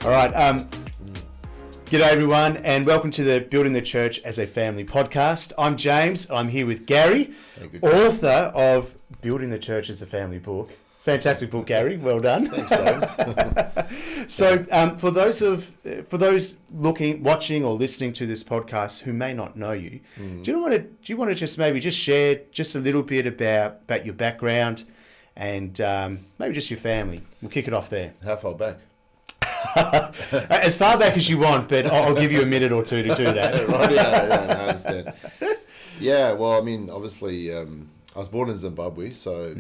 All right. G'day everyone, and welcome to the Building the Church as a Family podcast. I'm James. I'm here with Gary, author of Building the Church as a Family book. Fantastic book, Gary. Well done. Thanks, James. So, for those watching, or listening to this podcast who may not know you, do you want to just maybe just share just a little bit about your background and maybe just your family? We'll kick it off there. How far back? As far back as you want, but I'll give you a minute or two to do that. Right, yeah, I understand. Yeah, well, I mean, obviously, I was born in Zimbabwe, so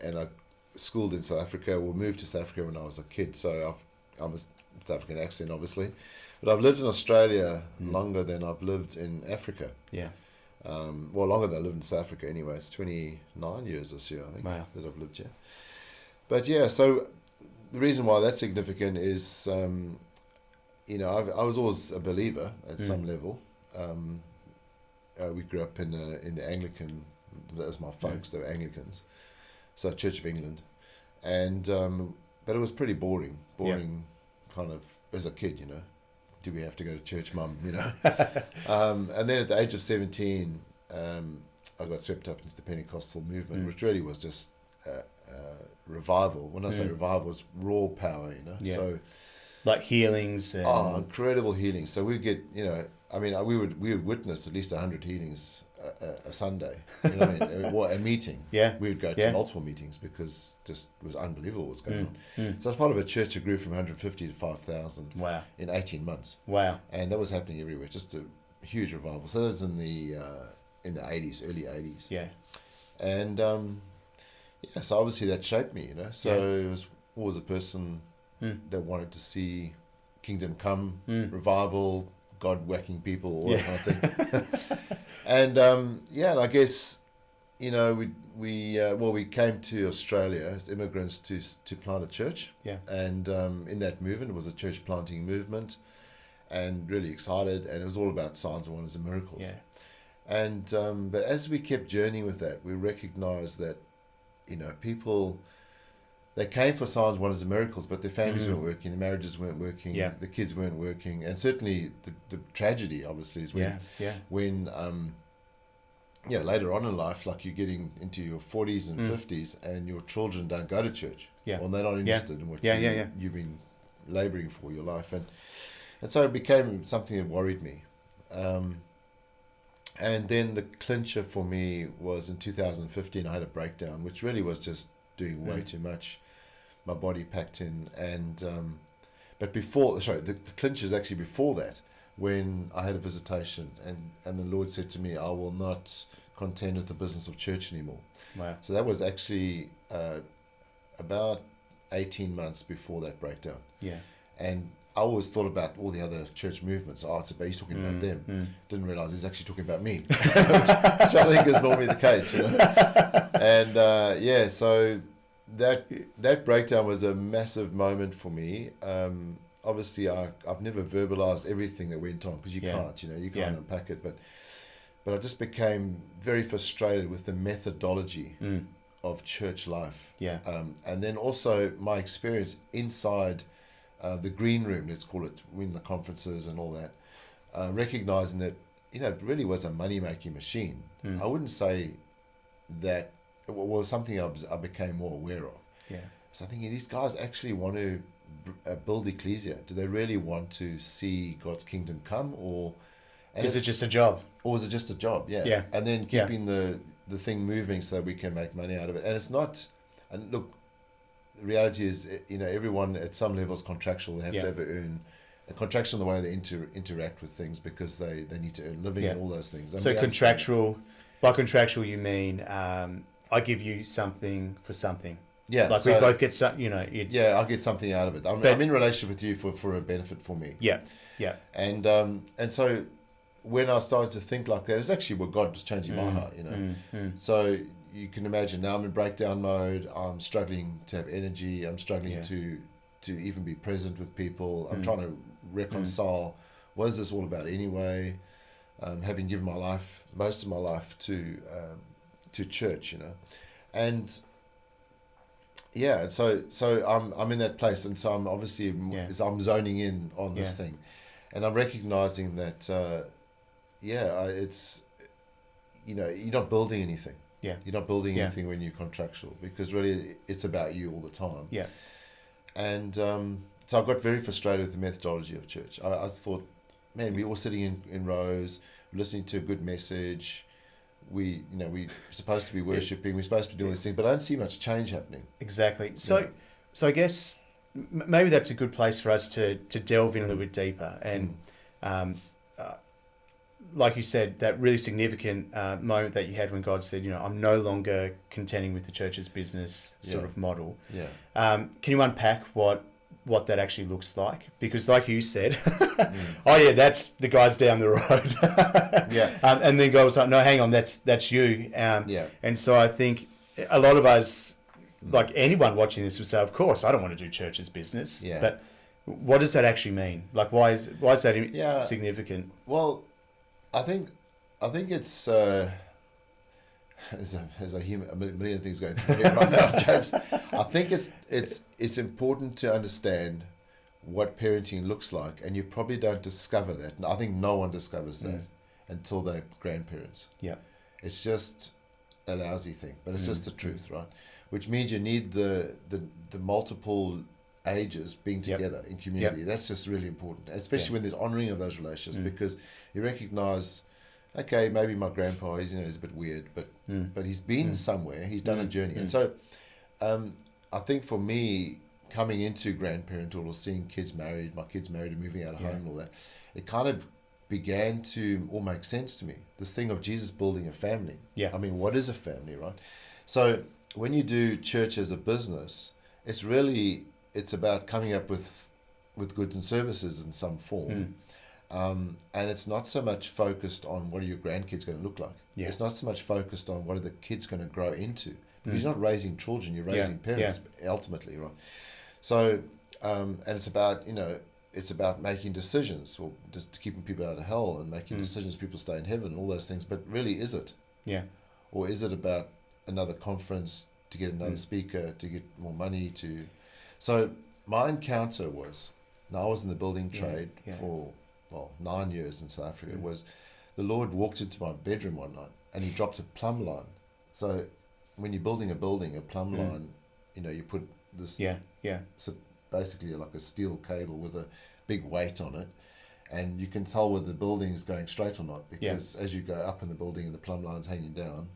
and I schooled in South Africa. We moved to South Africa when I was a kid, so I'm a South African accent, obviously. But I've lived in Australia longer than I've lived in Africa. Yeah. Well, longer than I lived in South Africa anyway. It's 29 years this year, I think, wow, that I've lived here. But yeah, so the reason why that's significant is, I was always a believer at some level. We grew up in the Anglican. That was my folks. They were Anglicans, so Church of England, and but it was pretty boring kind of as a kid. Do we have to go to church, Mum? And then at the age of 17, I got swept up into the Pentecostal movement, which really was just revival. When I say revival, was raw power, So like healings. And incredible healings. So we get, we would witness at least 100 healings a Sunday. A meeting. Yeah. We would go to multiple meetings because just was unbelievable what's going on. So I was part of a church that grew from 150 to 5,000. Wow. In 18 months. Wow. And that was happening everywhere. Just a huge revival. So that was in the 80s, early 80s. Yeah. And so obviously that shaped me, So I was always a person that wanted to see kingdom come, revival, God whacking people, all that kind of thing. And and I guess we came to Australia as immigrants to plant a church. Yeah. And in that movement, it was a church planting movement, and really excited. And it was all about signs, wonders, and miracles. Yeah. And but as we kept journeying with that, we recognized that people, they came for signs, wonders, and miracles, but their families weren't working, their marriages weren't working, the kids weren't working, and certainly the tragedy, obviously, is when later on in life, like you're getting into your 40s and 50s, and your children don't go to church, or they're not interested in what you've been labouring for your life, and so it became something that worried me. And then the clincher for me was in 2015, I had a breakdown, which really was just doing way too much. My body packed in. And but the clincher is actually before that, when I had a visitation and the Lord said to me, I will not contend with the business of church anymore. Wow. So that was actually about 18 months before that breakdown. Yeah. And I always thought about all the other church movements. He's talking about them. Didn't realise he's actually talking about me, which I think is normally the case, And so that breakdown was a massive moment for me. Obviously, I've never verbalised everything that went on, because you can't, you can't unpack it. But I just became very frustrated with the methodology of church life. Yeah. And then also my experience inside the green room, let's call it, in the conferences and all that, recognizing that, it really was a money-making machine. I wouldn't say that it was something I became more aware of. Yeah. So I'm thinking, these guys actually want to build ecclesia. Do they really want to see God's kingdom come, or is it just a job? Or is it just a job? Yeah. Yeah. And then keeping the thing moving so we can make money out of it. And it's not, and look, the reality is, everyone at some level is contractual. They have to ever earn a contractual in the way they interact with things, because they need to earn living and all those things. So contractual, by contractual you mean I give you something for something. Yeah. Like we both get some, it's... Yeah, I'll get something out of it. I'm in relationship with you for a benefit for me. Yeah, yeah. And so when I started to think like that, it's actually what God was changing my heart, So you can imagine now I'm in breakdown mode. I'm struggling to have energy. I'm struggling to even be present with people. I'm trying to reconcile what is this all about anyway. Having given most of my life to church, and yeah, so I'm in that place, and so I'm obviously Yeah. I'm zoning in on this Yeah. thing, and I'm recognizing that it's, you're not building anything. Yeah. You're not building Yeah. anything when you're contractual, because really it's about you all the time. Yeah. And so I got very frustrated with the methodology of church. I thought, man, we all sitting in rows, listening to a good message. We're supposed to be worshiping. We're supposed to be doing this thing, but I don't see much change happening. Exactly. So I guess maybe that's a good place for us to delve in a little bit deeper. And like you said, that really significant moment that you had when God said, I'm no longer contending with the church's business sort of model. Yeah. Can you unpack what that actually looks like? Because like you said, oh yeah, that's the guys down the road. Yeah. And then God was like, no, hang on, that's you. Yeah. And so I think a lot of us, like anyone watching this, would say, of course, I don't want to do church's business. Yeah. But what does that actually mean? Like, why is that Yeah. significant? Well, I think it's there's a million things going through here right now, James. I think it's important to understand what parenting looks like, and you probably don't discover that. I think no one discovers that until they're grandparents. Yeah. It's just a lousy thing, but it's just the truth, right? Which means you need the multiple ages being together in community. That's just really important, especially when there's honouring of those relationships, because you recognise, okay, maybe my grandpa is a bit weird, but he's been somewhere, he's done a journey, and so I think for me, coming into grandparenthood or seeing my kids married and moving out of home and all that, it kind of began to all make sense to me. This thing of Jesus building a family. Yeah. I mean, what is a family, right? So when you do church as a business, it's about coming up with goods and services in some form. And it's not so much focused on what are your grandkids going to look like. Yeah. It's not so much focused on what are the kids going to grow into. Because you're not raising children, you're raising parents ultimately, right? So, and it's about, it's about making decisions, or just keeping people out of hell and making decisions, people stay in heaven, all those things. But really, is it? Yeah. Or is it about another conference to get another speaker, to get more money to... So my encounter was, now I was in the building trade for, 9 years in South Africa, was the Lord walked into my bedroom one night and he dropped a plumb line. So when you're building a building, a plumb line, you put this... So basically like a steel cable with a big weight on it, and you can tell whether the building is going straight or not, because as you go up in the building and the plumb line's hanging down,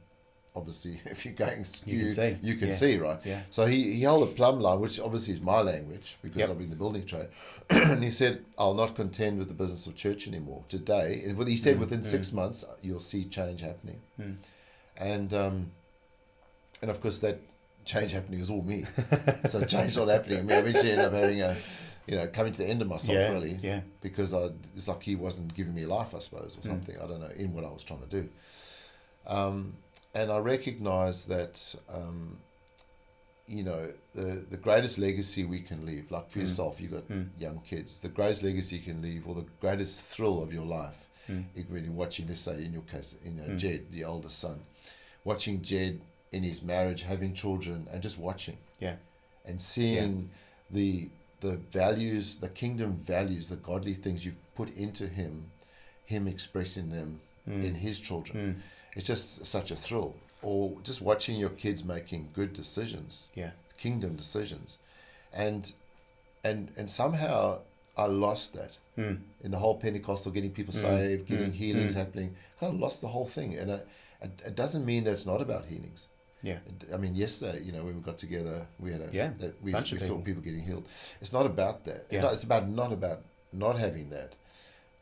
obviously if you're going skew, you can see, right? Yeah. So he held a plumb line, which obviously is my language, because I'm in the building trade, and he said, I'll not contend with the business of church anymore today. And he said within 6 months you'll see change happening. And of course that change happening is all me. So change not happening. I mean, I eventually end up having coming to the end of myself, really. Yeah. Because it's like he wasn't giving me life, I suppose, or something. I don't know, in what I was trying to do. And I recognize that, the greatest legacy we can leave, like for yourself, you've got young kids, the greatest legacy you can leave, or the greatest thrill of your life, when you're watching, let's say in your case, Jed, the oldest son, watching Jed in his marriage, having children, and just watching, and seeing the values, the kingdom values, the godly things you've put into him expressing them in his children. It's just such a thrill. Or just watching your kids making good decisions, kingdom decisions, and somehow I lost that in the whole Pentecostal, getting people saved, getting healings happening. Kind of lost the whole thing, and it doesn't mean that it's not about healings. Yeah, I mean, yesterday, when we got together, we had we saw people getting healed. It's not about that. Yeah. It's not about not having that,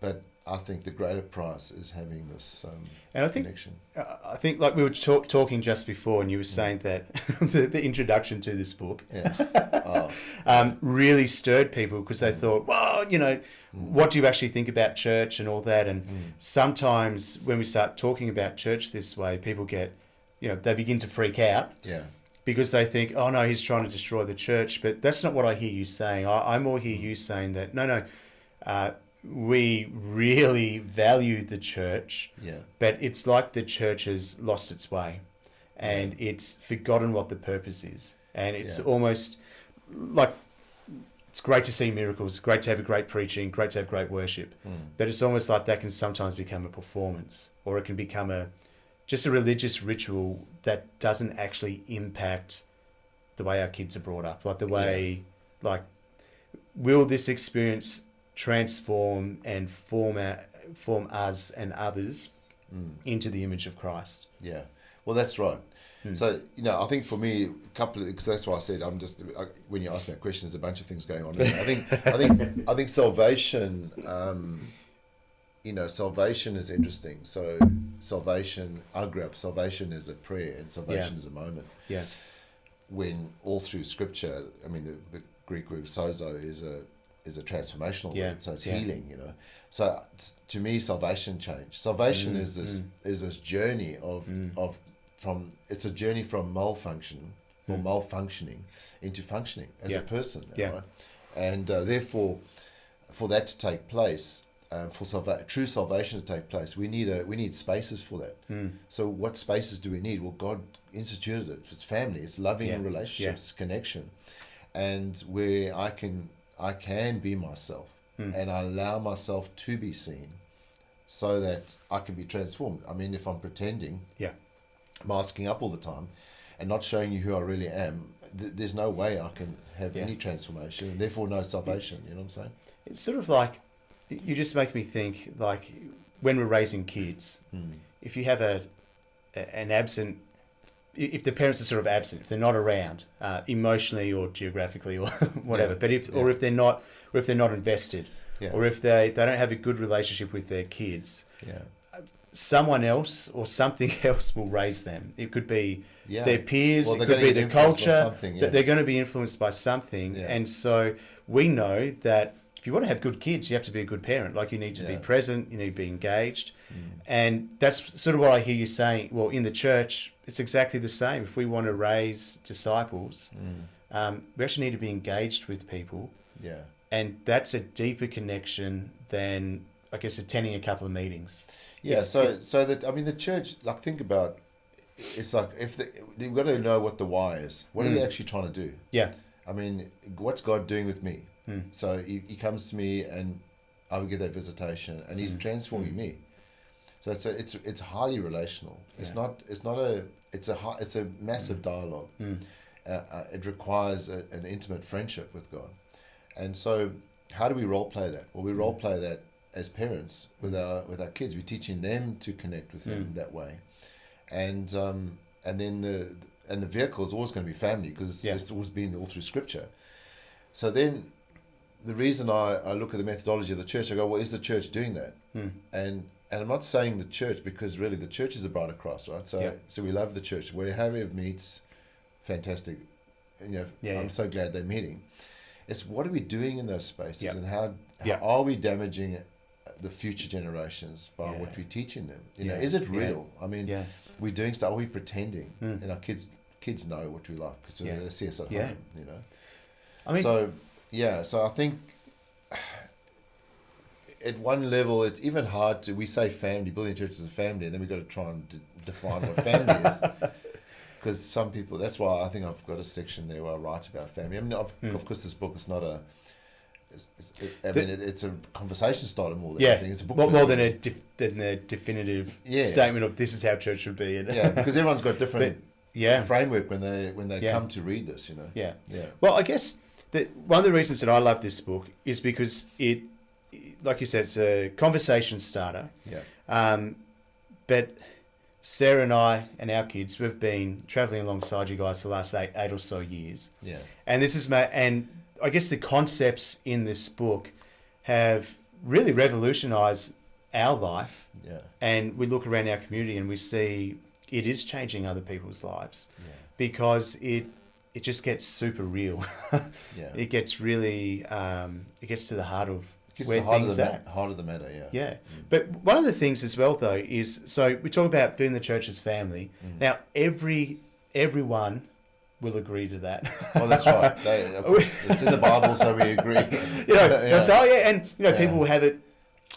but I think the greater prize is having this and I think, connection. I think, like we were talking just before, and you were saying that the introduction to this book really stirred people, because they thought, well, what do you actually think about church and all that? And sometimes when we start talking about church this way, people get, they begin to freak out. Yeah. Because they think, oh no, he's trying to destroy the church. But that's not what I hear you saying. I more hear you saying that, no, we really value the church, but it's like the church has lost its way, and it's forgotten what the purpose is. And it's Yeah. almost like, it's great to see miracles, great to have a great preaching, great to have great worship. But it's almost like that can sometimes become a performance, or it can become just a religious ritual that doesn't actually impact the way our kids are brought up. Like the way, like, will this experience transform and form us and others into the image of Christ? Yeah. Well, that's right. So, I think for me, because that's why I said when you ask me that question, there's a bunch of things going on. I think salvation, salvation is interesting. So salvation, I grew up, salvation is a prayer and salvation is a moment. Yeah. When all through Scripture, I mean, the Greek word sozo is a transformational word, so it's healing. So to me, salvation change. Salvation is this journey it's a journey from malfunctioning into functioning as a person, right? And therefore, for that to take place, true salvation to take place, we need spaces for that. So what spaces do we need? Well, God instituted it. It's family. It's loving relationships, connection, and where I can be myself and I allow myself to be seen, so that I can be transformed. I mean, if I'm pretending, masking up all the time, and not showing you who I really am, there's no way I can have any transformation, and therefore no salvation. You know what I'm saying? It's sort of like, you just make me think, like, when we're raising kids, if you have an absent, if the parents are sort of absent, if they're not around, emotionally or geographically or whatever, but if they're not invested, or if they don't have a good relationship with their kids, someone else or something else will raise them. It could be their peers, it could be the culture, that they're going to be influenced by something. And so we know that if you want to have good kids, you have to be a good parent. Like, you need to be present, you need to be engaged. And that's sort of what I hear you saying. Well, in the church, it's exactly the same. If we want to raise disciples, we actually need to be engaged with people. Yeah. And that's a deeper connection than, I guess, attending a couple of meetings. Yeah, so the church, like, think about, it's like, you've got to know what the why is. What are we actually trying to do? Yeah. I mean, what's God doing with me? So he comes to me, and I would get that visitation, and he's transforming me. So it's highly relational. It's a massive dialogue. It requires an intimate friendship with God. And so how do we role play that? Well, we role play that as parents with our kids. We're teaching them to connect with him that way. And then the vehicle is always going to be family, because it's always been all through Scripture. So then the reason I look at the methodology of the church, I go, well, is the church doing that? And I'm not saying the church, because really the church is the bride of Christ, right? So we love the church. Wherever it meets, fantastic. I'm so glad they're meeting. It's what are we doing in those spaces, and how are we damaging the future generations by what we're teaching them? Is it real? I mean, we're doing stuff. Are we pretending? And our kids know what we like, because they see us at home. I mean, so I think at one level it's even hard to. We say family, building churches as a family, and then we've got to try and define what family is. Because some people, that's why I think I've got a section there where I write about family. I mean, of course, this book is not it's a conversation starter more than anything. It's a book more than a definitive statement of this is how church should be. Because everyone's got different framework when they come to read this. Well, I guess that one of the reasons that I love this book is because it, like you said, it's a conversation starter. But Sarah and I and our kids, we've been travelling alongside you guys for the last eight or so years. And this is and I guess the concepts in this book have really revolutionised our life. And we look around our community and we see it is changing other people's lives because it just gets super real. It gets really it gets to the heart of where things are. Heart of the matter, But one of the things as well, though, is, so we talk about being the church's family. Now, everyone will agree to that. Well, that's right. It's in the Bible, so we agree. People will have it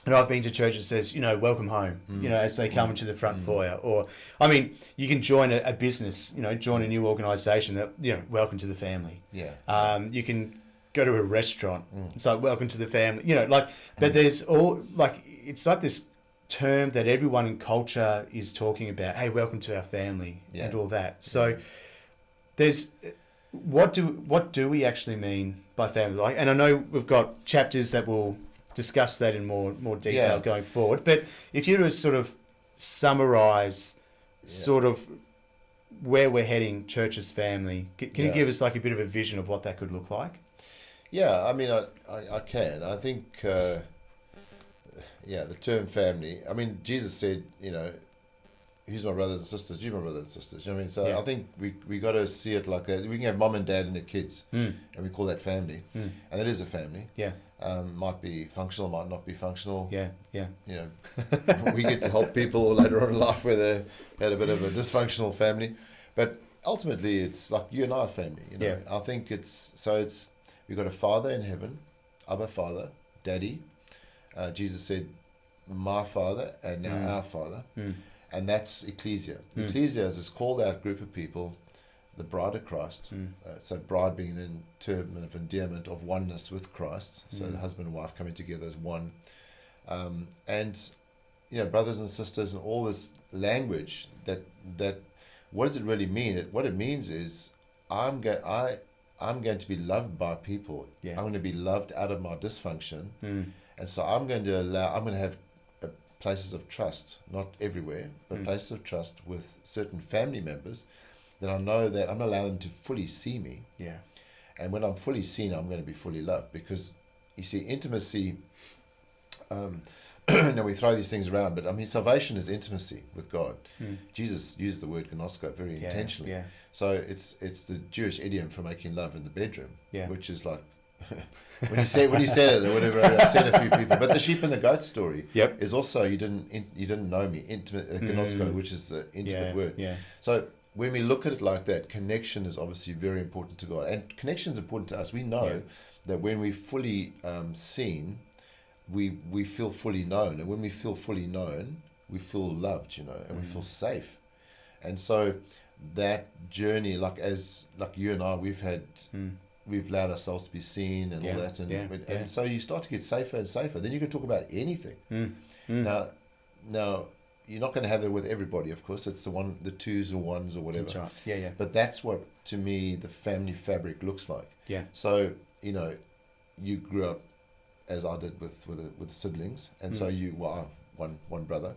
And I've been to church that says, welcome home, as they come into the front foyer. Or, I mean, you can join a business, join a new organisation that, welcome to the family. Yeah. You can go to a restaurant. It's like, welcome to the family, but there's all, it's like this term that everyone in culture is talking about. Hey, welcome to our family and all that. So there's, what do we actually mean by family? And I know we've got chapters that will discuss that in more detail going forward. But if you were to sort of summarize sort of where we're heading, church as family, can you give us like a bit of a vision of what that could look like? Yeah, I mean, I can. I think, the term family, I mean, Jesus said, who's my brothers and sisters? You my brothers and sisters. You know what I mean? So I think we got to see it like that. We can have mom and dad and their kids, and we call that family. And it is a family. Yeah. Might be functional, might not be functional. Yeah. We get to help people later on in life where they had a bit of a dysfunctional family. But ultimately, it's like you and I are family. Yeah. I think we've got a Father in heaven, Abba Father, Daddy. Jesus said, my Father, and now our Father. And that's Ecclesia. Ecclesia is this called out group of people, the bride of Christ. So bride being an term of endearment of oneness with Christ. So the husband and wife coming together as one. And, brothers and sisters and all this language that what does it really mean? What it means is I'm going to be loved by people. Yeah. I'm going to be loved out of my dysfunction. And so I'm going to have places of trust, not everywhere, but places of trust with certain family members that I know that I'm going to allow them to fully see me. Yeah. And when I'm fully seen, I'm going to be fully loved. Because, you see, intimacy, we throw these things around, but I mean, salvation is intimacy with God. Jesus used the word gnosko very intentionally. Yeah. So it's the Jewish idiom for making love in the bedroom, which is like, when you said it or whatever, it upset a few people. But the sheep and the goat story is also you didn't know me, intimate gnosko, which is the intimate word. Yeah. So when we look at it like that, connection is obviously very important to God, and connection is important to us. We know that when we fully seen, we feel fully known, and when we feel fully known, we feel loved, and we feel safe. And so that journey, like you and I, we've allowed ourselves to be seen and all that, and so you start to get safer and safer. Then you can talk about anything. Now you're not going to have it with everybody, of course. It's the twos or ones or whatever. That's right. Yeah. But that's what, to me, the family fabric looks like. Yeah. So you grew up as I did with siblings, and so one brother,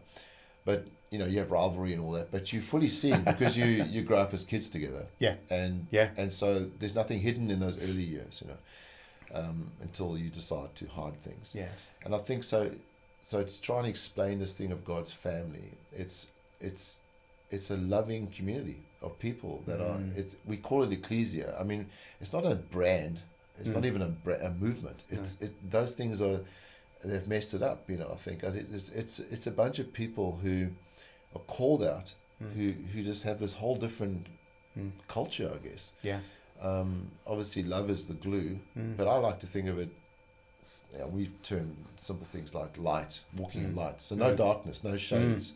but you have rivalry and all that, but you fully seen because you grow up as kids together. Yeah. And so there's nothing hidden in those early years, until you decide to hide things. Yeah. And I think so to try and explain this thing of God's family, it's a loving community of people that we call it ecclesia. I mean, it's not a brand. It's not even a movement. Those things they've messed it up. I think it's a bunch of people who are called out, who just have this whole different culture, I guess. Yeah. Obviously, love is the glue, but I like to think of it. We term simple things like light, walking in light. So no darkness, no shades.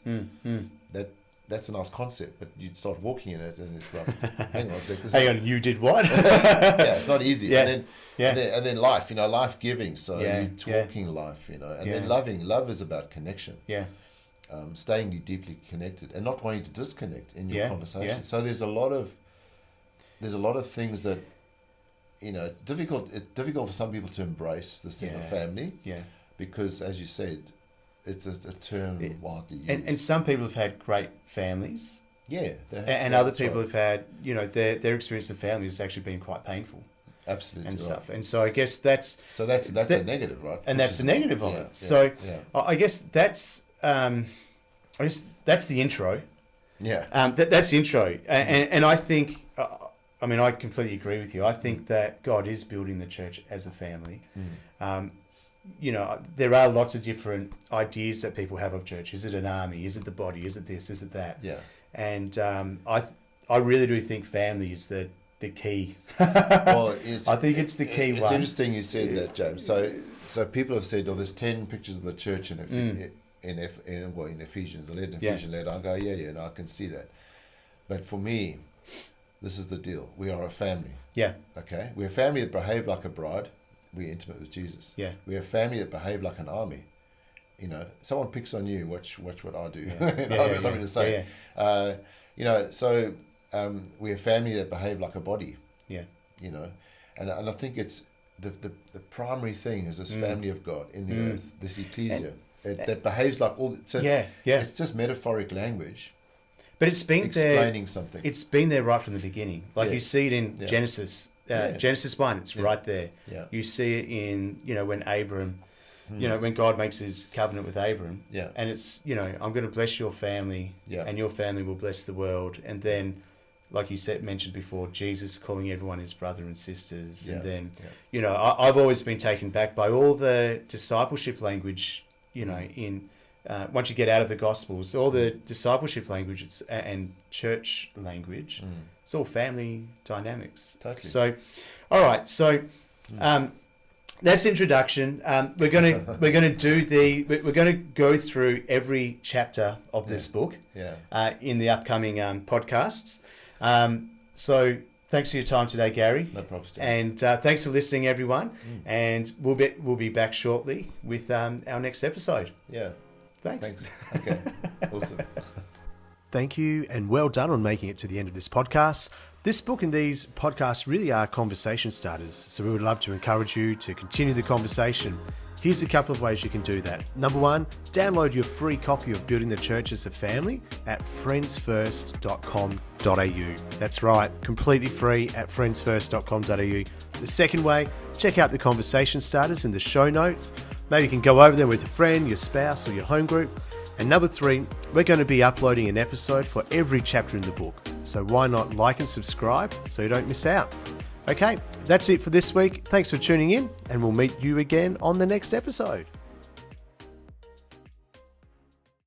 That's a nice concept, but you start walking in it, and it's like, hang on a second. Hang on, you did what? It's not easy. Yeah. And then life, life giving. So you're talking life, and then loving. Love is about connection. Yeah. Staying deeply connected and not wanting to disconnect in your conversation. So there's a lot of things that, it's difficult for some people to embrace this thing of family. Yeah. Because, as you said, it's a term widely used. And some people have had great families. Yeah. And other people have had, their experience of family has actually been quite painful. Absolutely. And stuff. And so I guess that's a negative, right? And that's the negative of it. So I guess that's the intro. Yeah. That's the intro. And I think, I completely agree with you. I think that God is building the church as a family. There are lots of different ideas that people have of church. Is it an army? Is it the body? Is it this? Is it that? Yeah. And I really do think family is the key. Well, I think it's the key one. It's interesting you said that, James. So So people have said, there's 10 pictures of the church in Ephesians, the letter in Ephesians letter. I go, no, I can see that. But for me, this is the deal. We are a family. Yeah. Okay? We're a family that behave like a bride. We're intimate with Jesus. Yeah. We're a family that behave like an army. You know, someone picks on you, watch what I do. Yeah. I've got something to say. Yeah. So we're a family that behave like a body. Yeah. You know, and I think it's the primary thing is this family of God in the earth, this ecclesia, that behaves like all. So it's just metaphoric language. But it's been explaining something. It's been there right from the beginning. Like you see it in Genesis. Genesis 1, it's right there. Yeah. You see it in, when Abram, when God makes his covenant with Abram. Yeah. And it's, I'm going to bless your family and your family will bless the world. And then, like you mentioned before, Jesus calling everyone his brother and sisters. And then, I've always been taken back by all the discipleship language, in once you get out of the Gospels, all the discipleship language and church language, it's all family dynamics. Totally. So, all right. So, that's introduction. We're gonna go through every chapter of this book. In the upcoming podcasts. So thanks for your time today, Gary. No problem. And thanks for listening, everyone. And we'll be back shortly with our next episode. Yeah. Thanks. Okay. Awesome. Thank you, and well done on making it to the end of this podcast. This book and these podcasts really are conversation starters, so we would love to encourage you to continue the conversation. Here's a couple of ways you can do that. Number one, download your free copy of Building the Church as a Family at friendsfirst.com.au. That's right, completely free at friendsfirst.com.au. The second way, check out the conversation starters in the show notes. Maybe you can go over there with a friend, your spouse, or your home group. And number three, we're going to be uploading an episode for every chapter in the book. So why not like and subscribe so you don't miss out? Okay, that's it for this week. Thanks for tuning in, and we'll meet you again on the next episode.